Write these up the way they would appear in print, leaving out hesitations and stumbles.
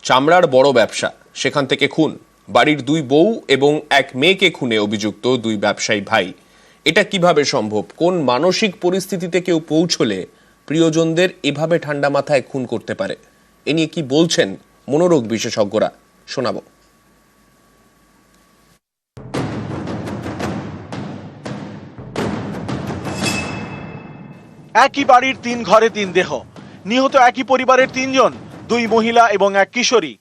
চামড়ার বড় ব্যবসা, সেখান থেকে খুন, বাড়ির দুই বউ এবং এক মেয়েকে খুনে অভিযুক্ত দুই ব্যবসায়ী ভাই। এটা কিভাবে সম্ভব? কোন মানসিক পরিস্থিতিতে কেউ পৌঁছলে প্রিয়জনদের এভাবে ঠান্ডা মাথায় খুন করতে পারে? এ নিয়ে কি বলছেন মনোরোগ বিশেষজ্ঞরা, শোনাবো। একই বাড়ির 3 ঘরে 3 দেহ, নিহত একই পরিবারের 3 জন, 2 মহিলা এবং এক কিশোরী।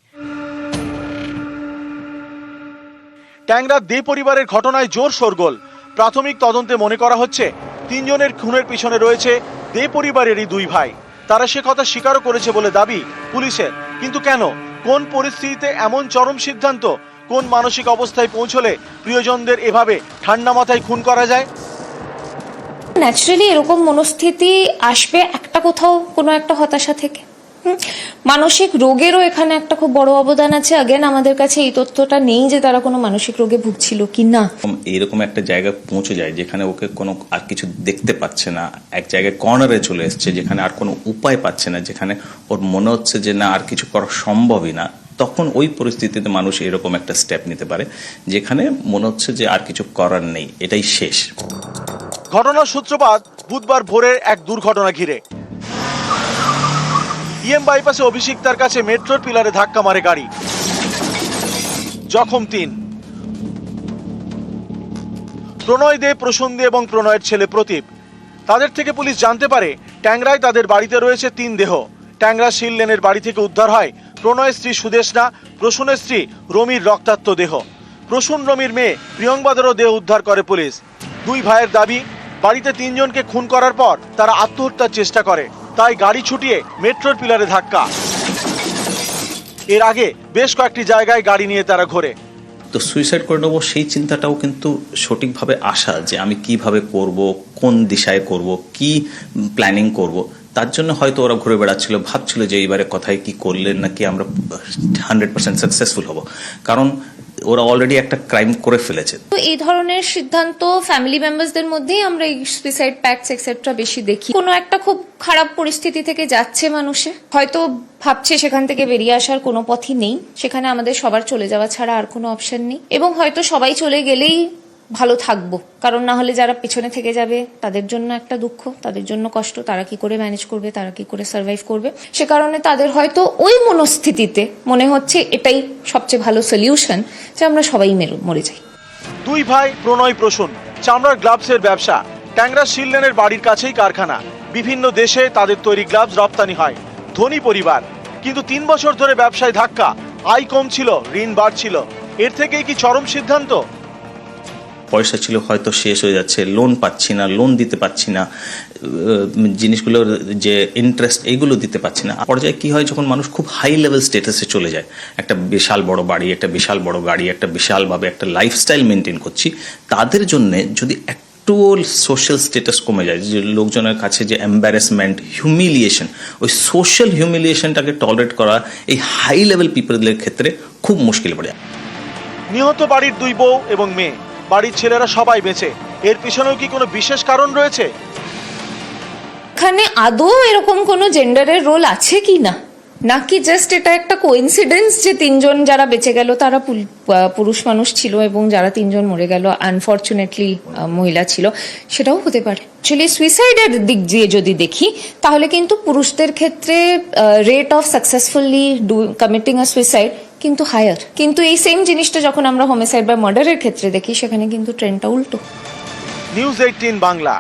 ট্যাংরার দে পরিবারের ঘটনায় জোর শোরগোল। প্রাথমিক তদন্তে মনে করা হচ্ছে 3 জনের খুনের পিছনে রয়েছে দে পরিবারেরই 2 ভাই। তারা সে কথা স্বীকারও করেছে বলে দাবি পুলিশের। কিন্তু কেন, কোন পরিস্থিতিতে এমন চরম সিদ্ধান্ত? কোন মানসিক অবস্থায় পৌঁছলে প্রিয়জনদের এভাবে ঠান্ডা মাথায় খুন করা যায়? ন্যাচারালি এরকম মনস্থিতি আসবে একটা কোথাও কোনো একটা হতাশা থেকে। মানসিক রোগেরও এখানে একটা খুব বড় অবদান আছে। আগেন আমাদের কাছে এই তথ্যটা নেই যে তারা কোনো মানসিক রোগে ভুগছিল কি না। এইরকম একটা জায়গায় পৌঁছে যায় যেখানে ওকে কোনো আর কিছু দেখতে পাচ্ছে না, এক জায়গায় কর্নারে চলে এসছে যেখানে আর কোনো উপায় পাচ্ছে না, যেখানে ওর মনে হচ্ছে যে না আর কিছু করা সম্ভবই না, তখন ওই পরিস্থিতিতে মানুষ এরকম একটা স্টেপ নিতে পারে যেখানে মনে হচ্ছে যে আর কিছু করার নেই, এটাই শেষ। ঘটনার সূত্রপাত বুধবার ভোরের এক দুর্ঘটনা ঘিরে। ইএম বাইপাসে অভিষিক্তার কাছে মেট্রোর পিলারে ধাক্কা মারে গাড়ি। জখম 3। প্রণয় দে, প্রসূন দে এবং প্রণয়ের ছেলে প্রদীপ। তাদের থেকে পুলিশ জানতে পারে ট্যাংরায় তাদের বাড়িতে রয়েছে 3 দেহ। ট্যাংরা শিল লেনের বাড়ি থেকে উদ্ধার হয় প্রণয়ের স্ত্রী সুদেশনা, প্রসূনের স্ত্রী রমির রক্তাক্ত দেহ। প্রসূন রমির মেয়ে প্রিয়ংবাদেরও দেহ উদ্ধার করে পুলিশ। 2 ভাইয়ের দাবি, বাড়িতে 3 জনকে খুন করার পর তারা আত্মহত্যার চেষ্টা করে, তাই গাড়ি ছুটিয়ে মেট্রোর পিলারে ধাক্কা। এর আগে বেশ কয়েকটি জায়গায় গাড়ি নিয়ে তারা ঘোরে। তো সুইসাইড করে নেবো সেই চিন্তাটাও কিন্তু সঠিকভাবে আসা, যে আমি কিভাবে করব, কোন দিশায় করব, কি প্ল্যানিং করব, তার জন্য হয়তো ওরা ঘুরে বেড়াচ্ছিল, ভাবছিল যে এইবারে কথায় কি করলে নাকি আমরা 100% সাকসেসফুল হব, কারণ ওরা অলরেডি একটা ক্রাইম করে ফেলেছে। তো এই ধরনের সিদ্ধান্ত ফ্যামিলি মেম্বারসদের মধ্যেই আমরা এই সুইসাইড প্যাক্টস এক্সেট্রা বেশি দেখি। কোনো একটা খুব খারাপ পরিস্থিতি থেকে যাচ্ছে মানুষে, হয়তো ভাবছে সেখান থেকে বেরিয়ে আসার কোনো পথই নেই, সেখানে আমাদের সবার চলে যাওয়া ছাড়া আর কোনো অপশন নেই, এবং হয়তো সবাই চলে গেলেই ভালো থাকবো, কারণ না হলে যারা পেছনে থেকে যাবে তাদের জন্য একটা দুঃখ, তাদের জন্য কষ্ট, তারা কি করে ম্যানেজ করবে, তারা কি করে সার্ভাইভ করবে। সে কারণে তাদের হয়তো ওই মনস্থিতিতে মনে হচ্ছে এটাই সবচেয়ে ভালো সলিউশন, যে আমরা সবাই মরে যাই। 2 ভাই প্রণয় প্রসূন, চামড়ার গ্লাভসের ব্যবসা। ট্যাংরা শিল লেনের বাড়ির কাছেই কারখানা। বিভিন্ন দেশে তাদের তৈরি গ্লাভস রপ্তানি হয়। ধনী পরিবার, কিন্তু 3 বছর ধরে ব্যবসায় ধাক্কা। আয় কম ছিল, ঋণ বাড়ছিল। এর থেকেই কি চরম সিদ্ধান্ত? পয়সা ছিল হয়তো শেষ হয়ে যাচ্ছে, লোন পাচ্ছি না, লোন দিতে পাচ্ছি না, জিনিসগুলোর যে ইন্টারেস্ট এইগুলো দিতে পাচ্ছি না। পর্যায়ে কি হয়, যখন মানুষ খুব হাই লেভেল স্ট্যাটাসে চলে যায়, একটা বিশাল বড় বাড়ি, একটা বিশাল বড় গাড়ি, একটা বিশালভাবে একটা লাইফস্টাইল মেনটেন করছি, তাদের জন্য যদি একটু সোশ্যাল স্ট্যাটাস কমে যায়, যে লোকজনের কাছে যে এম্বারেসমেন্ট, হিউমিলিয়েশন, ওই সোশ্যাল হিউমিলিয়েশনটাকে টলারেট করা এই হাই লেভেল পিপলদের ক্ষেত্রে খুব মুশকিল পড়ে যায়। নিহত বাড়ির 2 বউ এবং মেয়ে, বাড়ির ছেলেরা সবাই বেঁচে। এর পিছনেও কি কোনো বিশেষ কারণ রয়েছে? এখানে আদৌ এরকম কোনো জেন্ডারের রোল আছে কি না, নাকি জাস্ট এটা একটা কোইন্সিডেন্স যে 3 জন যারা বেঁচে গেল তারা পুরুষ মানুষ ছিল এবং যারা 3 জন মরে গেল আনফরচুনেটলি মহিলা ছিল, সেটাও হতে পারে। অ্যাকচুয়ালি সুইসাইডের দিক দিয়ে যদি দেখি, তাহলে কিন্তু পুরুষদের ক্ষেত্রে rate of successfully committing a suicide কিন্তু হায়ার, কিন্তু এই সেম জিনিসটা যখন আমরা হোমিসাইড বা মার্ডারের ক্ষেত্রে দেখি, সেখানে কিন্তু ট্রেন্ডটা উল্টো। নিউজ 18 বাংলা।